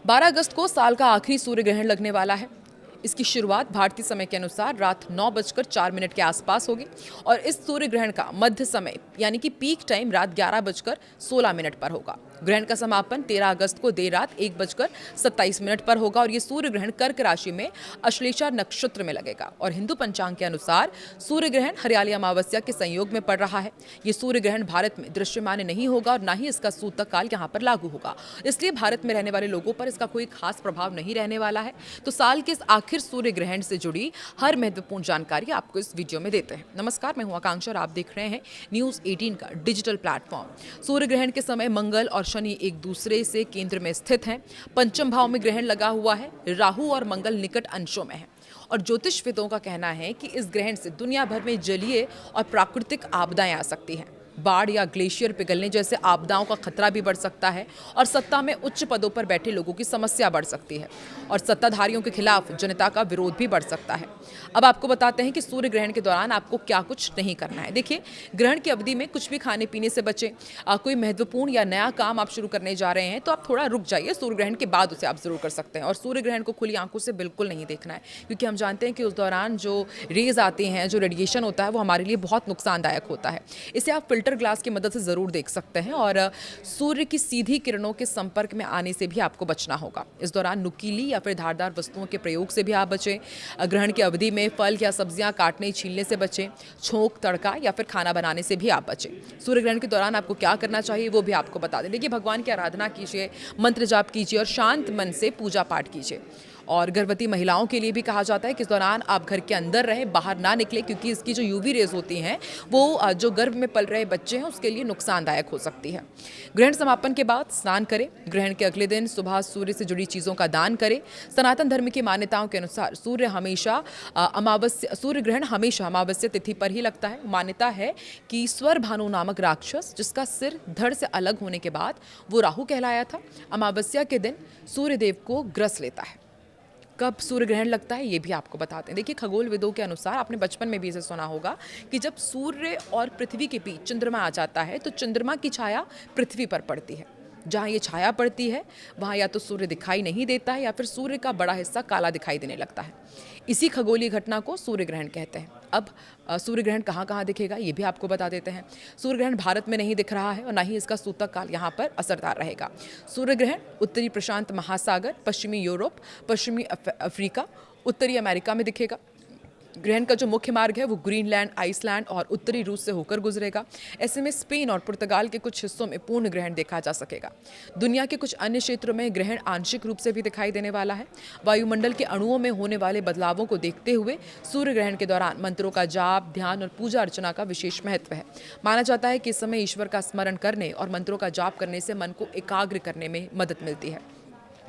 12 अगस्त को साल का आखिरी सूर्य ग्रहण लगने वाला है। इसकी शुरुआत भारतीय समय के अनुसार रात 9:04 के आसपास होगी और इस सूर्य ग्रहण का मध्य समय यानी कि पीक टाइम रात 11:16 पर होगा। ग्रहण का समापन 13 अगस्त को देर रात 1:27 पर होगा और ये सूर्य ग्रहण कर्क राशि में अश्लेषा नक्षत्र में लगेगा और हिंदू पंचांग के अनुसार सूर्य ग्रहण हरियाली अमावस्या के संयोग में पड़ रहा है। ये सूर्य ग्रहण भारत में दृश्यमान नहीं होगा और न ही इसका सूतक काल यहाँ पर लागू होगा, इसलिए भारत में रहने वाले लोगों पर इसका कोई खास प्रभाव नहीं रहने वाला है। तो साल के इस आखिर सूर्य ग्रहण से जुड़ी हर महत्वपूर्ण जानकारी आपको इस वीडियो में देते हैं। नमस्कार, मैं हूं आकांक्षा और आप देख रहे हैं न्यूज़ 18 का डिजिटल प्लेटफॉर्म। सूर्य ग्रहण के समय मंगल और शनि एक दूसरे से केंद्र में स्थित हैं। पंचम भाव में ग्रहण लगा हुआ है। राहु और मंगल निकट अंशों में है और ज्योतिषविदों का कहना है कि इस ग्रहण से दुनिया भर में जलीय और प्राकृतिक आपदाएं आ सकती हैं। बाढ़ या ग्लेशियर पिघलने जैसे आपदाओं का खतरा भी बढ़ सकता है और सत्ता में उच्च पदों पर बैठे लोगों की समस्या बढ़ सकती है और सत्ताधारियों के खिलाफ जनता का विरोध भी बढ़ सकता है। अब आपको बताते हैं कि सूर्य ग्रहण के दौरान आपको क्या कुछ नहीं करना है। देखिए, ग्रहण की अवधि में कुछ भी खाने पीने से बचें। कोई महत्वपूर्ण या नया काम आप शुरू करने जा रहे हैं तो आप थोड़ा रुक जाइए, सूर्य ग्रहण के बाद उसे आप जरूर कर सकते हैं। और सूर्य ग्रहण को खुली आंखों से बिल्कुल नहीं देखना है, क्योंकि हम जानते हैं कि उस दौरान जो रेज आते हैं, जो रेडिएशन होता है, वो हमारे लिए बहुत नुकसानदायक होता है। इसे आप फिल्टर ग्लास की मदद से जरूर देख सकते हैं और सूर्य की सीधी किरणों के संपर्क में आने से भी आपको बचना होगा। इस दौरान नुकीली या फिर धारदार वस्तुओं के प्रयोग से भी आप बचें। ग्रहण की अवधि में फल या सब्जियां काटने छीलने से बचें। छोंक, तड़का या फिर खाना बनाने से भी आप बचें। सूर्य ग्रहण के दौरान आपको क्या करना चाहिए वो भी आपको बता दें। देखिए, भगवान की आराधना कीजिए, मंत्र जाप कीजिए और शांत मन से पूजा पाठ कीजिए। और गर्भवती महिलाओं के लिए भी कहा जाता है कि इस दौरान आप घर के अंदर रहें, बाहर ना निकले, क्योंकि इसकी जो यूवी रेज होती हैं वो जो गर्भ में पल रहे बच्चे हैं उसके लिए नुकसानदायक हो सकती है। ग्रहण समापन के बाद स्नान करें। ग्रहण के अगले दिन सुबह सूर्य से जुड़ी चीज़ों का दान करें। सनातन धर्म की मान्यताओं के अनुसार सूर्य ग्रहण हमेशा अमावस्या तिथि पर ही लगता है। मान्यता है कि स्वर भानु नामक राक्षस, जिसका सिर धड़ से अलग होने के बाद वो राहु कहलाया था, अमावस्या के दिन सूर्यदेव को ग्रस लेता है। कब सूर्य ग्रहण लगता है ये भी आपको बताते हैं। देखिए, खगोल विदों के अनुसार, आपने बचपन में भी इसे सुना होगा कि जब सूर्य और पृथ्वी के बीच चंद्रमा आ जाता है तो चंद्रमा की छाया पृथ्वी पर पड़ती है। जहाँ ये छाया पड़ती है वहाँ या तो सूर्य दिखाई नहीं देता है या फिर सूर्य का बड़ा हिस्सा काला दिखाई देने लगता है। इसी खगोलीय घटना को सूर्य ग्रहण कहते हैं। अब सूर्य ग्रहण कहाँ कहाँ दिखेगा ये भी आपको बता देते हैं। सूर्य ग्रहण भारत में नहीं दिख रहा है और ना ही इसका सूतक काल यहाँ पर असरदार रहेगा। सूर्य ग्रहण उत्तरी प्रशांत महासागर, पश्चिमी यूरोप, पश्चिमी अफ्रीका, उत्तरी अमेरिका में दिखेगा। ग्रहण का जो मुख्य मार्ग है वो ग्रीनलैंड, आइसलैंड और उत्तरी रूस से होकर गुजरेगा। ऐसे में स्पेन और पुर्तगाल के कुछ हिस्सों में पूर्ण ग्रहण देखा जा सकेगा। दुनिया के कुछ अन्य क्षेत्रों में ग्रहण आंशिक रूप से भी दिखाई देने वाला है। वायुमंडल के अणुओं में होने वाले बदलावों को देखते हुए सूर्य ग्रहण के दौरान मंत्रों का जाप, ध्यान और पूजा अर्चना का विशेष महत्व है। माना जाता है कि इस समय ईश्वर का स्मरण करने और मंत्रों का जाप करने से मन को एकाग्र करने में मदद मिलती है।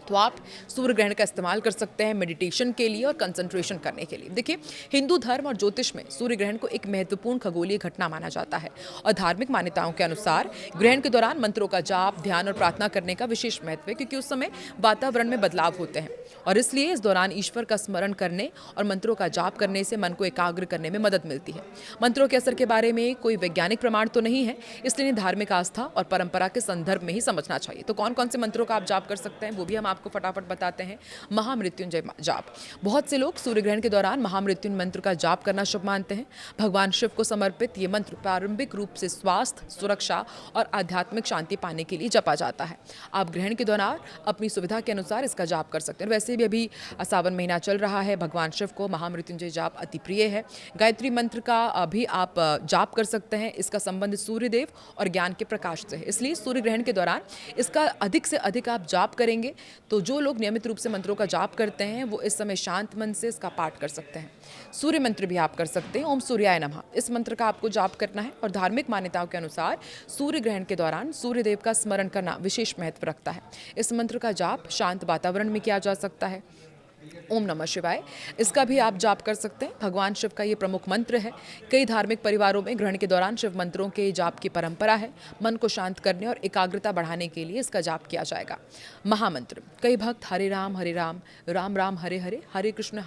तो आप सूर्य ग्रहण का इस्तेमाल कर सकते हैं मेडिटेशन के लिए और कंसंट्रेशन करने के लिए। देखिए, हिंदू धर्म और ज्योतिष में सूर्य ग्रहण को एक महत्वपूर्ण खगोलीय घटना माना जाता है और धार्मिक मान्यताओं के अनुसार ग्रहण के दौरान मंत्रों का जाप, ध्यान और प्रार्थना करने का विशेष महत्व है, क्योंकि उस समय वातावरण में बदलाव होते हैं और इसलिए इस दौरान ईश्वर का स्मरण करने और मंत्रों का जाप करने से मन को एकाग्र करने में मदद मिलती है। मंत्रों के असर के बारे में कोई वैज्ञानिक प्रमाण तो नहीं है, इसलिए धार्मिक आस्था और परंपरा के संदर्भ में ही समझना चाहिए। तो कौन कौन से मंत्रों का आप जाप कर सकते हैं वो भी हम आपको फटाफट बताते हैं। महामृत्युंजय जाप, बहुत से लोग सूर्य ग्रहण के दौरान महामृत्युंजय मंत्र का जाप करना शुभ मानते हैं। भगवान शिव को समर्पित ये मंत्र प्रारंभिक रूप से स्वास्थ्य, सुरक्षा और आध्यात्मिक शांति पाने के लिए जपा जाता है। आप ग्रहण के दौरान अपनी सुविधा के अनुसार इसका जाप कर सकते हैं। वैसे भी अभी सावन महीना चल रहा है, भगवान शिव को महामृत्युंजय जाप अति प्रिय है। गायत्री मंत्र का भी आप जाप कर सकते हैं। इसका संबंध सूर्यदेव और ज्ञान के प्रकाश से है, इसलिए सूर्य ग्रहण के दौरान इसका अधिक से अधिक आप जाप करेंगे तो जो लोग नियमित रूप से मंत्रों का जाप करते हैं वो इस समय शांत मन से इसका पाठ कर सकते हैं। सूर्य मंत्र भी आप कर सकते हैं, ओम सूर्याय नमः। इस मंत्र का आपको जाप करना है और धार्मिक मान्यताओं के अनुसार सूर्य ग्रहण के दौरान सूर्यदेव का स्मरण करना विशेष महत्व रखता है। इस मंत्र का जाप शांत वातावरण में किया जा सकता है। ओम नमः शिवाय, इसका भी आप जाप कर सकते हैं। भगवान शिव का ये प्रमुख मंत्र है। कई धार्मिक परिवारों में ग्रहण के दौरान शिव मंत्रों के जाप की परंपरा है। मन को शांत करने और एकाग्रता बढ़ाने के लिए इसका जाप किया जाएगा। महामंत्र, कई भक्त हरे राम राम राम हरे हरे, हरे कृष्ण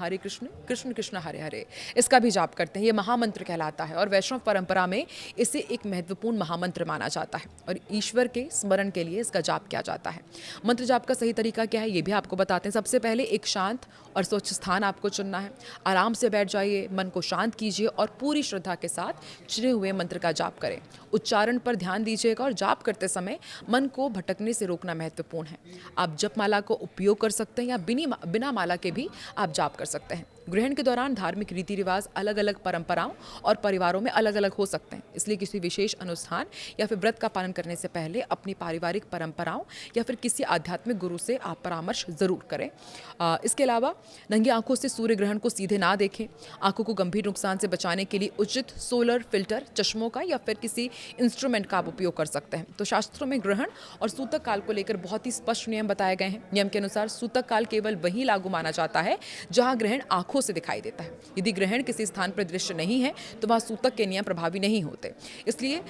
कृष्ण कृष्ण हरे हरे, इसका भी जाप करते हैं। ये महामंत्र कहलाता है और वैष्णव परंपरा में इसे एक महत्वपूर्ण महामंत्र माना जाता है और ईश्वर के स्मरण के लिए इसका जाप किया जाता है। मंत्र जाप का सही तरीका क्या है, ये भी आपको बताते हैं। सबसे पहले एक शांत और स्वच्छ स्थान आपको चुनना है। आराम से बैठ जाइए, मन को शांत कीजिए और पूरी श्रद्धा के साथ चुने हुए मंत्र का जाप करें। उच्चारण पर ध्यान दीजिएगा और जाप करते समय मन को भटकने से रोकना महत्वपूर्ण है। आप जपमाला को उपयोग कर सकते हैं या बिना माला के भी आप जाप कर सकते हैं। ग्रहण के दौरान धार्मिक रीति रिवाज अलग अलग परंपराओं और परिवारों में अलग अलग हो सकते हैं, इसलिए किसी विशेष अनुष्ठान या फिर व्रत का पालन करने से पहले अपनी पारिवारिक परंपराओं या फिर किसी आध्यात्मिक गुरु से आप परामर्श जरूर करें। इसके अलावा नंगी आंखों से सूर्य ग्रहण को सीधे ना देखें। आंखों को गंभीर नुकसान से बचाने के लिए उचित सोलर फिल्टर, चश्मों का या फिर किसी इंस्ट्रूमेंट का आप उपयोग कर सकते हैं। तो शास्त्रों में ग्रहण और सूतक काल को लेकर बहुत ही स्पष्ट नियम बताए गए हैं। नियम के अनुसार सूतक काल केवल वही लागू माना जाता है जहां ग्रहण आंखों से दिखाई देता है। यदि ग्रहण किसी स्थान पर दृश्य नहीं है तो वहां सूतक के नियम प्रभावी नहीं होते। इसलिए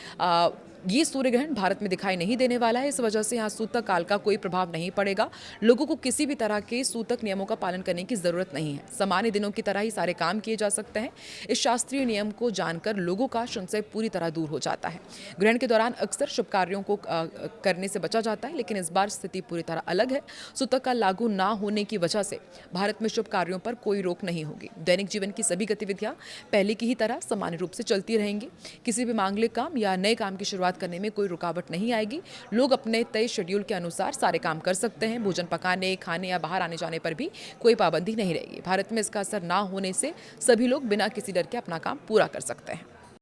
ये सूर्य ग्रहण भारत में दिखाई नहीं देने वाला है। इस वजह से यहाँ सूतक काल का कोई प्रभाव नहीं पड़ेगा। लोगों को किसी भी तरह के सूतक नियमों का पालन करने की जरूरत नहीं है। सामान्य दिनों की तरह ही सारे काम किए जा सकते हैं। इस शास्त्रीय नियम को जानकर लोगों का संशय पूरी तरह दूर हो जाता है। ग्रहण के दौरान अक्सर शुभ कार्यों को करने से बचा जाता है, लेकिन इस बार स्थिति पूरी तरह अलग है। सूतक काल लागू ना होने की वजह से भारत में शुभ कार्यों पर कोई रोक नहीं होगी। दैनिक जीवन की सभी गतिविधियां पहले की ही तरह सामान्य रूप से चलती रहेंगी। किसी भी मांगलिक काम या नए काम की शुरुआत करने में कोई रुकावट नहीं आएगी। लोग अपने तय शेड्यूल के अनुसार सारे काम कर सकते हैं। भोजन पकाने, खाने या बाहर आने जाने पर भी कोई पाबंदी नहीं रहेगी। भारत में इसका असर ना होने से सभी लोग बिना किसी डर के अपना काम पूरा कर सकते हैं।